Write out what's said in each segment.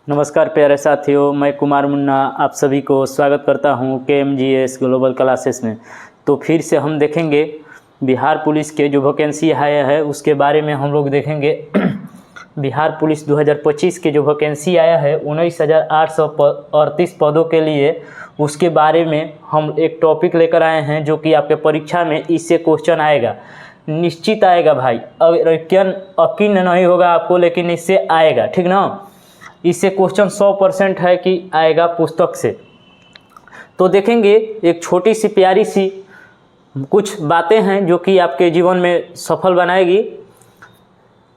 नमस्कार प्यारे साथियों, मैं कुमार मुन्ना आप सभी को स्वागत करता हूं KMGS ग्लोबल क्लासेस में। तो फिर से हम देखेंगे बिहार पुलिस के जो वैकेंसी आया है उसके बारे में हम लोग देखेंगे। बिहार पुलिस 2025 के जो वैकेंसी आया है 19,838 पदों के लिए, उसके बारे में हम एक टॉपिक लेकर आए हैं जो कि आपके परीक्षा में इससे क्वेश्चन आएगा, निश्चित आएगा भाई। यकीन नहीं होगा आपको, लेकिन इससे आएगा, ठीक ना। इससे क्वेश्चन 100% है कि आएगा पुस्तक से। तो देखेंगे एक छोटी सी प्यारी सी कुछ बातें हैं जो कि आपके जीवन में सफल बनाएगी।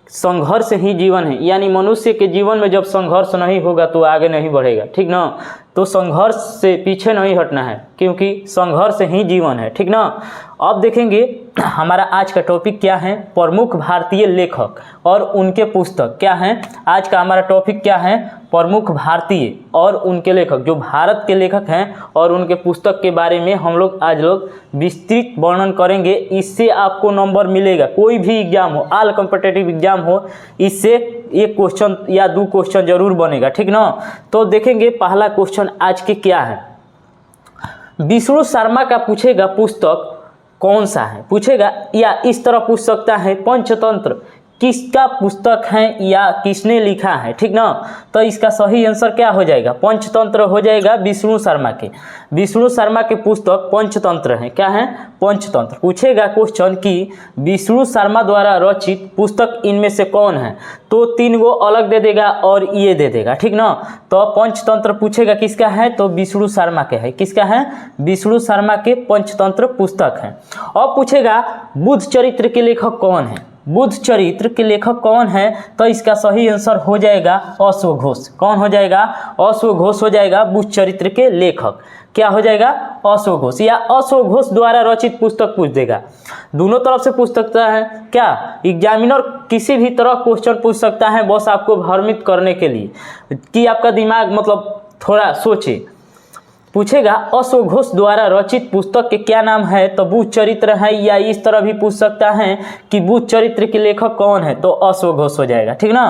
संघर्ष ही जीवन है, यानी मनुष्य के जीवन में जब संघर्ष नहीं होगा तो आगे नहीं बढ़ेगा, ठीक ना। तो संघर्ष से पीछे नहीं हटना है, क्योंकि संघर्ष ही जीवन है, ठीक ना। अब देखेंगे हमारा आज का टॉपिक क्या है, प्रमुख भारतीय लेखक और उनके पुस्तक क्या हैं। आज का हमारा टॉपिक क्या है, प्रमुख भारतीय और उनके लेखक, जो भारत के लेखक हैं और उनके पुस्तक के बारे में हम लोग आज विस्तृत वर्णन करेंगे। इससे आपको नंबर मिलेगा, कोई भी एग्जाम हो, ऑल कॉम्पिटिटिव एग्जाम हो, इससे एक क्वेश्चन या 2 क्वेश्चन जरूर बनेगा, ठीक ना। तो देखेंगे पहला क्वेश्चन आज के क्या है। विष्णु शर्मा का पूछेगा पुस्तक कौन सा है, पूछेगा, या इस तरह पूछ सकता है पंचतंत्र किसका पुस्तक है या किसने लिखा है, ठीक ना। तो इसका सही आंसर क्या हो जाएगा, पंचतंत्र हो जाएगा विष्णु शर्मा के। विष्णु शर्मा के पुस्तक पंचतंत्र है, क्या है, पंचतंत्र। पूछेगा क्वेश्चन कि विष्णु शर्मा द्वारा रचित पुस्तक इनमें से कौन है, तो 3 गो अलग दे देगा और ये दे देगा, ठीक ना। तो पंचतंत्र पूछेगा किसका है, तो विष्णु शर्मा के है। किसका है, विष्णु शर्मा के पंचतंत्र पुस्तक है। अब पूछेगा बुद्ध चरित्र के लेखक कौन है, बुद्ध चरित्र के लेखक कौन है, तो इसका सही आंसर हो जाएगा अश्व घोष। कौन हो जाएगा, अश्व घोष हो जाएगा बुद्ध चरित्र के लेखक। क्या हो जाएगा, अश्व घोष, या अश्व घोष द्वारा रचित पुस्तक पूछ देगा। दोनों तरफ से पूछ सकता है, क्या एग्जामिनर किसी भी तरह क्वेश्चन पूछ सकता है, बस आपको भ्रमित करने के लिए कि आपका दिमाग मतलब थोड़ा सोचे। पूछेगा अश्व घोष द्वारा रचित पुस्तक के क्या नाम है, तो बुद्ध चरित्र है, या इस तरह भी पूछ सकता है कि बुद्ध चरित्र के लेखक कौन है, तो अश्व घोष हो जाएगा, ठीक ना।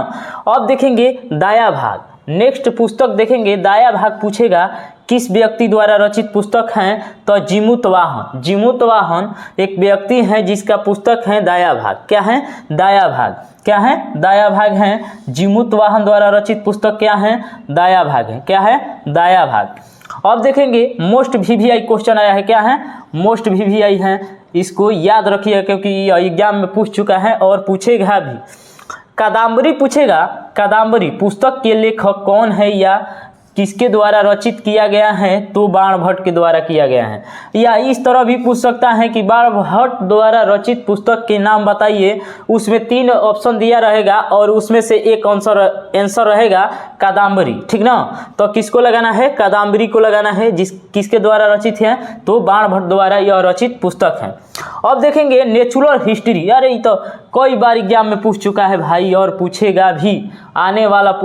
अब देखेंगे दाया भाग, नेक्स्ट पुस्तक देखेंगे दाया भाग। पूछेगा किस व्यक्ति द्वारा रचित पुस्तक है, तो जीमूतवाहन। जीमूतवाहन एक व्यक्ति है जिसका पुस्तक है दाया भाग। क्या है, दाया भाग। क्या है, दाया भाग है। जीमूतवाहन द्वारा रचित पुस्तक क्या है, दाया भाग है। क्या है, दाया भाग। अब देखेंगे मोस्ट VVI क्वेश्चन आया है, क्या है, मोस्ट VVI है। इसको याद रखिए क्योंकि यह एग्जाम में पूछ चुका है और पूछेगा भी। कादम्बरी पूछेगा, कादम्बरी पुस्तक के लेखक कौन है या किसके द्वारा रचित किया गया है, तो बाणभट्ट के द्वारा किया गया है। या इस तरह भी पूछ सकता है कि बाणभट्ट द्वारा रचित पुस्तक के नाम बताइए। उसमें 3 ऑप्शन दिया रहेगा और उसमें से एक आंसर रहेगा कादम्बरी, ठीक ना। तो किसको लगाना है, कादम्बरी को लगाना है, किसके द्वारा रचित है, तो बाणभट्ट द्वारा यह रचित पुस्तक है। अब देखेंगे नेचुरल हिस्ट्री। अरे ये तो कई बार एग्जाम में पूछ चुका है भाई और पूछेगा भी, आने वाला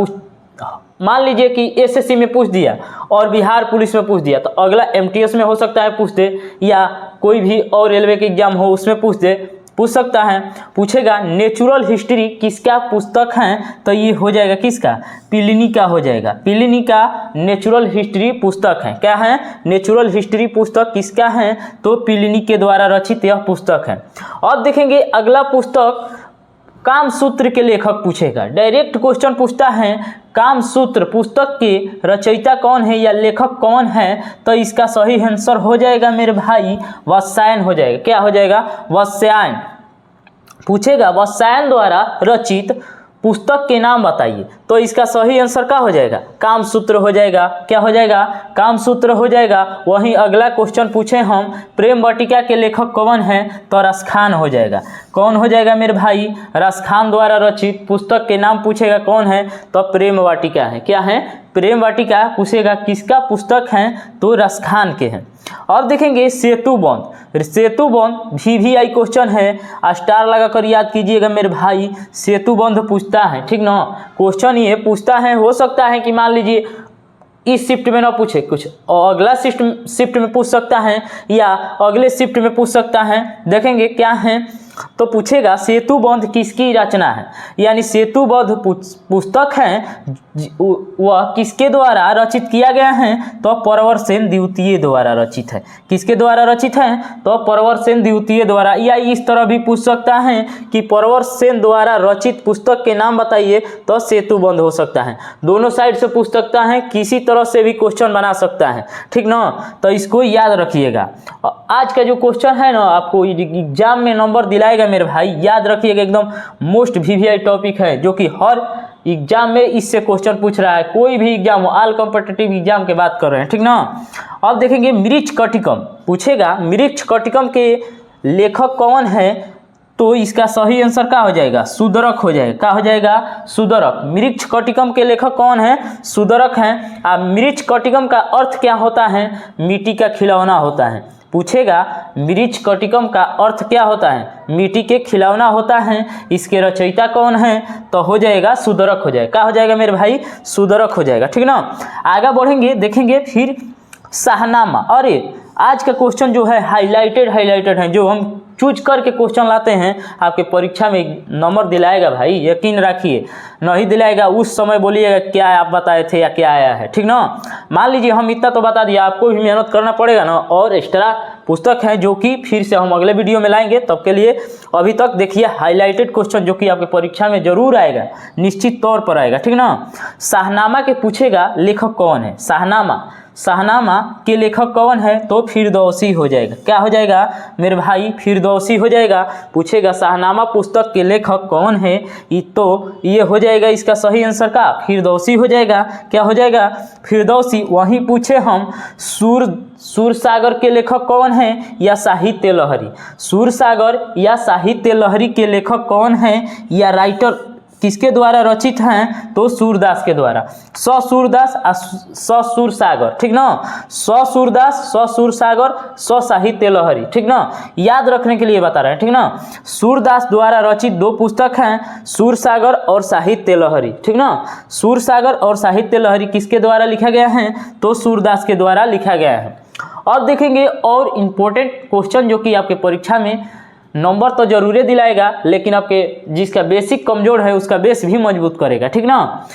मान लीजिए कि SSC में पूछ दिया और बिहार पुलिस में पूछ दिया, तो अगला MTS में हो सकता है पूछ दे, या कोई भी और रेलवे के एग्जाम हो उसमें पूछ सकता है। पूछेगा नेचुरल हिस्ट्री किसका पुस्तक है, तो ये हो जाएगा किसका, प्लिनी का हो जाएगा। प्लिनी का नेचुरल हिस्ट्री पुस्तक है। क्या है, नेचुरल हिस्ट्री पुस्तक किसका है, तो प्लिनी के द्वारा रचित यह पुस्तक है। अब देखेंगे अगला पुस्तक कामसूत्र के लेखक पूछेगा। डायरेक्ट क्वेश्चन पूछता है कामसूत्र पुस्तक के रचयिता कौन है या लेखक कौन है, तो इसका सही आंसर हो जाएगा मेरे भाई वात्स्यायन हो जाएगा। क्या हो जाएगा, वात्स्यायन। पूछेगा वात्स्यायन द्वारा रचित पुस्तक के नाम बताइए, तो इसका सही आंसर क्या हो जाएगा, कामसूत्र हो जाएगा। क्या हो जाएगा, कामसूत्र हो जाएगा। वहीं अगला क्वेश्चन पूछे हम प्रेम वाटिका के लेखक कौन है, तो रसखान हो जाएगा। कौन हो जाएगा मेरे भाई, रसखान द्वारा रचित पुस्तक के नाम पूछेगा कौन है, तो प्रेम वाटिका है। क्या है, प्रेम वाटिका। पूछेगा किसका पुस्तक है, तो रसखान के हैं। अब देखेंगे सेतु बंध। सेतु बंध VVI क्वेश्चन है, स्टार लगाकर याद कीजिएगा मेरे भाई। सेतु बंध पूछता है, ठीक ना। क्वेश्चन ये पूछता है, हो सकता है कि मान लीजिए इस शिफ्ट में ना पूछे, कुछ और अगला शिफ्ट में पूछ सकता है या अगले शिफ्ट में पूछ सकता है। देखेंगे क्या है, तो पूछेगा सेतुबंध किसकी रचना है, यानी सेतुबंध पुस्तक है वह किसके द्वारा रचित किया गया है, तो प्रवर सेन द्वितीय द्वारा रचित है। किसके द्वारा रचित है, तो प्रवर सेन द्वितीय द्वारा। या इस तरह भी पूछ सकता है कि प्रवर सेन द्वारा रचित पुस्तक के नाम बताइए, तो सेतुबंध हो सकता है। दोनों साइड से पूछ सकता है, किसी तरह से भी क्वेश्चन बना सकता है, ठीक ना। तो इसको याद रखिएगा। आज का जो क्वेश्चन है ना, आपको एग्जाम में नंबर दिलाएगा मेरे भाई, याद रखिएगा। एकदम मोस्ट वीवीआई टॉपिक है, जो कि हर एग्जाम में इससे क्वेश्चन पूछ रहा है। कोई भी एग्जाम हो, ऑल कॉम्पिटिटिव एग्जाम की बात कर रहे हैं, ठीक ना। अब देखेंगे मृच्छकटिकम, पूछेगा मृच्छकटिकम के लेखक कौन है, तो इसका सही आंसर क्या हो जाएगा, सुदरक हो जाएगा। क्या हो जाएगा, सुदरक। मृच्छकटिकम के लेखक कौन है, सुदरक हैं। अब मृच्छकटिकम का अर्थ क्या होता है, मिट्टी का खिलौना होता है। पूछेगा मृच्छकटिकम का अर्थ क्या होता है, मिट्टी के खिलौना होता है। इसके रचयिता कौन है, तो हो जाएगा सुदरक हो जाएगा। क्या हो जाएगा मेरे भाई, सुदरक हो जाएगा, ठीक ना। आगे बढ़ेंगे, देखेंगे फिर शाहनामा। अरे आज का क्वेश्चन जो है हाईलाइटेड है, जो हम चूज करके क्वेश्चन लाते हैं, आपके परीक्षा में नंबर दिलाएगा भाई, यकीन रखिए। नहीं दिलाएगा उस समय बोलिएगा क्या आप बताए थे या क्या आया है, ठीक ना। मान लीजिए हम इतना तो बता दिया, आपको भी मेहनत करना पड़ेगा ना। और एक्स्ट्रा पुस्तक है जो कि फिर से हम अगले वीडियो में लाएंगे, तब के लिए अभी तक देखिए हाईलाइटेड क्वेश्चन जो कि आपके परीक्षा में जरूर आएगा, निश्चित तौर पर आएगा, ठीक ना। शाहनामा के पूछेगा लेखक कौन है, शाहनामा के लेखक कौन है, तो फिरदौसी हो जाएगा। क्या हो जाएगा मेरे भाई, फिरदौसी हो जाएगा। पूछेगा शाहनामा पुस्तक के लेखक कौन है, तो ये हो जाएगा इसका सही आंसर का फिरदौसी हो जाएगा। क्या हो जाएगा, फिरदौसी। वहीं पूछे हम सूरसागर के लेखक कौन है या साहित्य लहरी, सूरसागर या साहित्य लहरी के लेखक कौन है या राइटर किसके द्वारा रचित हैं, तो सूरदास के द्वारा। सूरदास सूरसागर, ठीक ना। सूरदास, सूरसागर, साहित्य लहरी, ठीक ना। याद रखने के लिए बता रहे हैं, ठीक ना। सूरदास द्वारा रचित दो पुस्तक हैं, सूरसागर और साहित्य लहरी, ठीक ना। सूरसागर और साहित्य लहरी किसके द्वारा लिखा गया है, तो सूरदास के द्वारा लिखा गया है। अब देखेंगे और इम्पोर्टेंट क्वेश्चन जो कि आपके परीक्षा में नंबर तो जरूर दिलाएगा, लेकिन आपके जिसका बेसिक कमजोर है उसका बेस भी मजबूत करेगा, ठीक ना।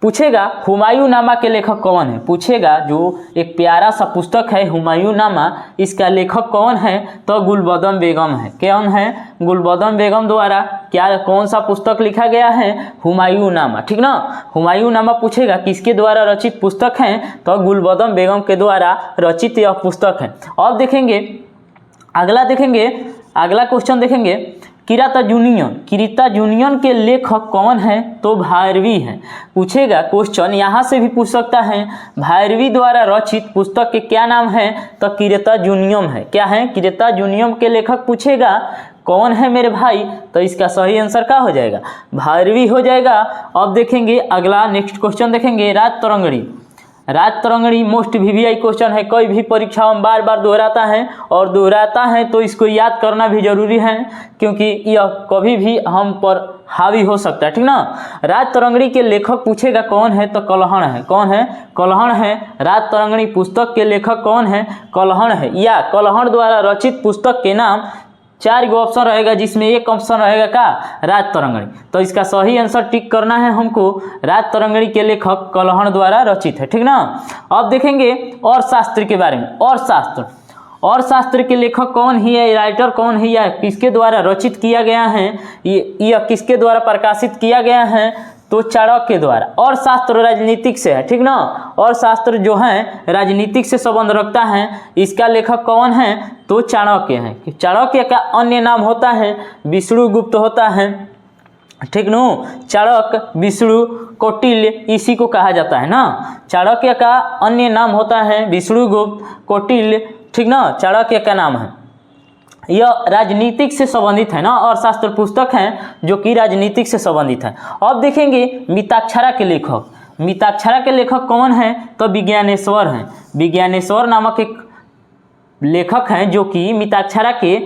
पूछेगा हुमायूं नामा के लेखक कौन है। पूछेगा जो एक प्यारा सा पुस्तक है हुमायूं नामा, इसका लेखक कौन है, तो गुलबदन बेगम है। कौन है, गुलबदन बेगम द्वारा क्या कौन सा पुस्तक लिखा गया है, हुमायूं नामा, ठीक ना। हुमायूं नामा पूछेगा किसके द्वारा रचित पुस्तक है, तो गुलबदन बेगम के द्वारा रचित यह पुस्तक है। अब देखेंगे अगला क्वेश्चन देखेंगे, किराता जूनियन के लेखक कौन है, तो भैरवी है। पूछेगा क्वेश्चन यहाँ से भी पूछ सकता है, भैरवी द्वारा रचित पुस्तक के क्या नाम है, तो किराता जूनियम है। क्या है, किराता जूनियम के लेखक पूछेगा कौन है मेरे भाई, तो इसका सही आंसर क्या हो जाएगा, भैरवी हो जाएगा। अब देखेंगे अगला नेक्स्ट क्वेश्चन देखेंगे, राज तरंगड़ी मोस्ट वीवीआई क्वेश्चन है, कोई भी परीक्षाओं में बार बार दोहराता है तो इसको याद करना भी जरूरी है, क्योंकि यह कभी भी हम पर हावी हो सकता है, ठीक ना। राज तरंगड़ी के लेखक पूछेगा कौन है, तो कल्हण है। कौन है, कल्हण है। राज तरंगड़ी पुस्तक के लेखक कौन है, कल्हण है। या कल्हण द्वारा रचित पुस्तक के नाम 4 गो ऑप्शन रहेगा, जिसमें एक ऑप्शन रहेगा का राज तरंगड़ी। तो इसका सही आंसर टिक करना है हमको, राज तरंगड़ी के लेखक कल्हण द्वारा रचित है, ठीक ना। अब देखेंगे और शास्त्र के बारे में, और शास्त्र के लेखक कौन है, राइटर कौन है, या किसके द्वारा रचित किया गया है, यह किसके द्वारा प्रकाशित किया गया है, तो चाणक्य द्वारा। और शास्त्र राजनीतिक से है, ठीक ना। और शास्त्र जो है राजनीतिक से संबंध रखता है, इसका लेखक कौन है, तो चाणक्य है। चाणक्य का अन्य नाम होता है विष्णुगुप्त होता है, ठीक नो। चाणक्य, विष्णु, कौटिल्य, इसी को कहा जाता है ना। चाणक्य का अन्य नाम होता है विष्णुगुप्त, कौटिल्य, ठीक ना। चाणक्य का नाम है, यह राजनीतिक से संबंधित है ना, और शास्त्र पुस्तक है जो कि राजनीतिक से संबंधित है। अब देखेंगे मिताक्षरा के लेखक कौन है, तो विज्ञानेश्वर हैं। विज्ञानेश्वर नामक एक लेखक हैं जो कि मिताक्षरा के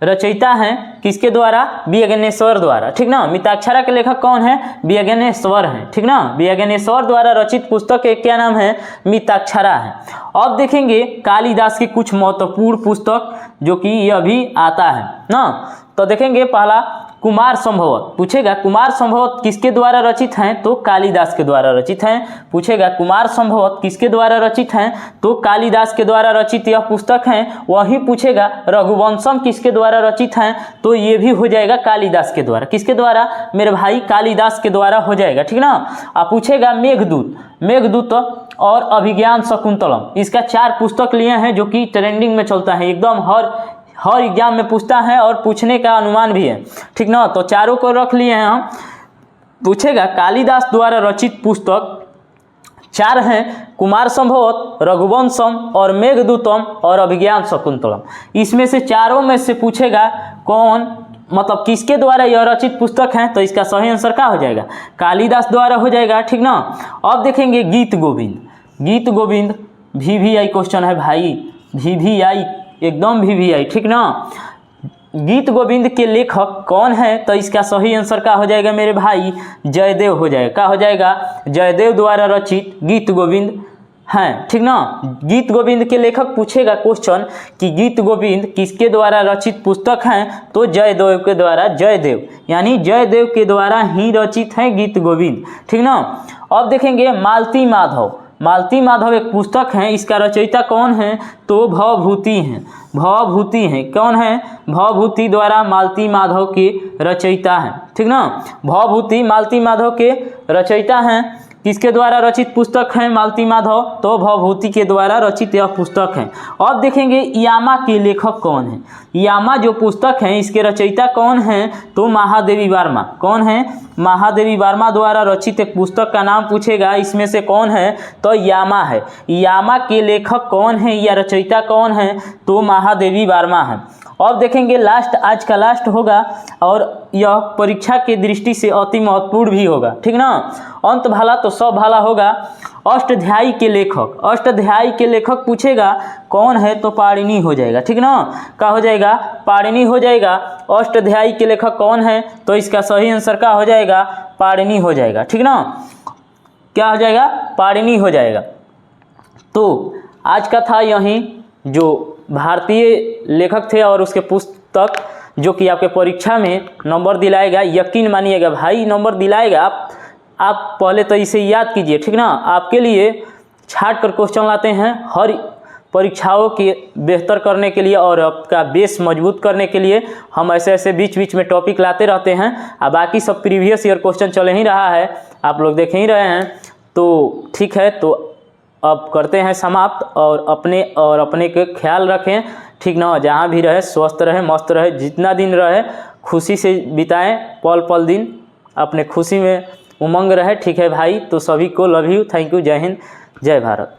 रचयिता हैं किसके द्वारा, वियज्ञनेश्वर द्वारा, ठीक ना। मिताक्षरा के लेखक कौन है, वियज्ञनेश्वर हैं, ठीक ना। वियज्ञनेश्वर द्वारा रचित पुस्तक के क्या नाम है, मिताक्षरा है। अब देखेंगे कालिदास की कुछ महत्वपूर्ण पुस्तक जो कि यह भी आता है ना। तो देखेंगे पहला कुमार संभवत, पूछेगा कुमार संभवत किसके द्वारा रचित हैं, तो कालिदास के द्वारा रचित हैं। पूछेगा कुमार संभवत किसके द्वारा रचित हैं, तो कालिदास के द्वारा रचित यह पुस्तक हैं। वही पूछेगा रघुवंशम किसके द्वारा रचित हैं, तो ये भी हो जाएगा कालिदास के द्वारा। किसके द्वारा मेरे भाई, कालिदास के द्वारा हो जाएगा, ठीक ना। आप पूछेगा मेघदूत और अभिज्ञान शकुंतलम, इसका 4 पुस्तक लिए हैं जो कि ट्रेंडिंग में चलता है, एकदम हर एग्जाम में पूछता है और पूछने का अनुमान भी है, ठीक ना। तो चारों को रख लिए हैं हम। पूछेगा कालिदास द्वारा रचित पुस्तक 4 हैं, कुमार संभवत, रघुवंशम और मेघदूतम और अभिज्ञान शकुंतलम। इसमें से चारों में से पूछेगा कौन, मतलब किसके द्वारा यह रचित पुस्तक है, तो इसका सही आंसर क्या हो जाएगा, कालिदास द्वारा हो जाएगा, ठीक ना। अब देखेंगे गीत गोविंद VVI क्वेश्चन है भाई, VVI एकदम VVI, ठीक ना। गीत गोविंद के लेखक कौन है, तो इसका सही आंसर क्या हो जाएगा मेरे भाई, जयदेव हो जाएगा। क्या हो जाएगा, जयदेव द्वारा रचित गीत गोविंद हैं, ठीक ना। गीत गोविंद के लेखक पूछेगा क्वेश्चन कि गीत गोविंद किसके द्वारा रचित पुस्तक हैं, तो जयदेव के द्वारा, जयदेव यानी जयदेव के द्वारा ही रचित है गीत गोविंद, ठीक ना। अब देखेंगे मालती माधव एक पुस्तक है, इसका रचयिता कौन है, तो भवभूति हैं। कौन है, भवभूति द्वारा मालती माधव के रचयिता हैं, ठीक ना। भवभूति मालती माधव के रचयिता हैं। किसके द्वारा रचित पुस्तक है मालती माधव, तो भवभूति के द्वारा रचित यह पुस्तक है। अब देखेंगे यामा के लेखक कौन है, यामा जो पुस्तक है इसके रचयिता कौन है, तो महादेवी वर्मा। कौन है, महादेवी वर्मा द्वारा रचित एक पुस्तक का नाम पूछेगा, इसमें से कौन है, तो यामा है। यामा के लेखक कौन है या रचयिता कौन है, तो महादेवी वर्मा है। अब देखेंगे लास्ट, आज का लास्ट होगा और यह परीक्षा की दृष्टि से अति महत्वपूर्ण भी होगा, ठीक ना। अंत भाला तो सब भाला होगा। अष्टाध्यायी के लेखक पूछेगा कौन है, तो पाणिनि हो जाएगा, ठीक ना। क्या हो जाएगा, पाणिनि हो जाएगा। अष्टाध्यायी के लेखक कौन है, तो इसका सही आंसर क्या हो जाएगा, पाणिनि हो जाएगा, ठीक ना। क्या हो जाएगा, पाणिनि हो जाएगा। तो आज का था यही, जो भारतीय लेखक थे और उसके पुस्तक जो कि आपके परीक्षा में नंबर दिलाएगा, यकीन मानिएगा भाई नंबर दिलाएगा। आप पहले तो इसे याद कीजिए, ठीक ना। आपके लिए छाट कर क्वेश्चन लाते हैं हर परीक्षाओं के बेहतर करने के लिए और आपका बेस मजबूत करने के लिए हम ऐसे बीच बीच में टॉपिक लाते रहते हैं। और बाकी सब प्रीवियस ईयर क्वेश्चन चल ही रहा है, आप लोग देख ही रहे हैं। तो ठीक है, तो अब करते हैं समाप्त और अपने के ख्याल रखें, ठीक ना। जहाँ भी रहे स्वस्थ रहे, मस्त रहे, जितना दिन रहे खुशी से बिताएं, पल दिन अपने खुशी में उमंग रहे, ठीक है भाई। तो सभी को लव यू, थैंक यू, जय हिंद, जय भारत।